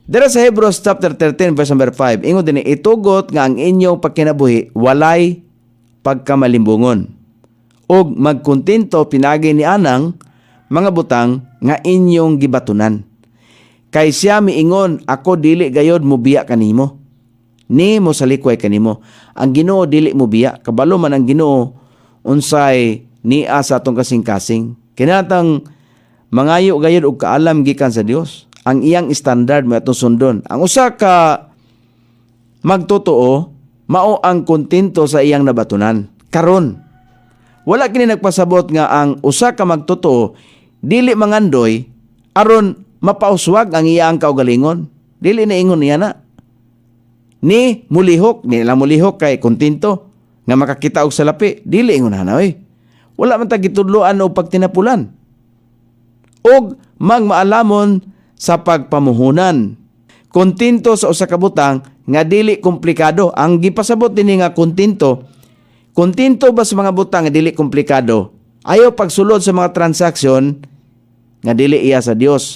Dira sa Hebrews chapter 13 verse number 5, ingon din itugot nga ang inyong pagkinabuhi walay pagkamalimbungon. Og magkontento pinagi ni anang mga butang nga inyong gibatunan. Kay siya miingon, ako dili gayod mo biya kanimo. Ni mo salikway kanimo. Ang Ginoo dili mo biya. Kabalo man ang Ginoo unsay niya sa atong kasing-kasing. Kinatang mangayo gayod og kaalam gikan sa Dios. Ang iyang standard mo atong sundon. Ang usa ka magtotoo mao ang kontento sa iyang nabatunan. Karon, wala kini nagpasabot nga ang usa ka magtotoo dili mangandoy aron mapauswag ang iyang kaugalingon. Dili na ingon niya na. Ni mulihok, ni lang mulihok kay kontento nga makakita og salapi. Dili ingon na oy. Wala man ta gitudloan og pagtinapulan. Og magmaalamon sa pagpamuhunan. Kontento sa usa ka butang nga dili komplikado. Ang gipasabot dinhi nga kontento ba sa mga butang nga dili komplikado? Ayaw pagsulod sa mga transaksyon nga dili iya sa Dios.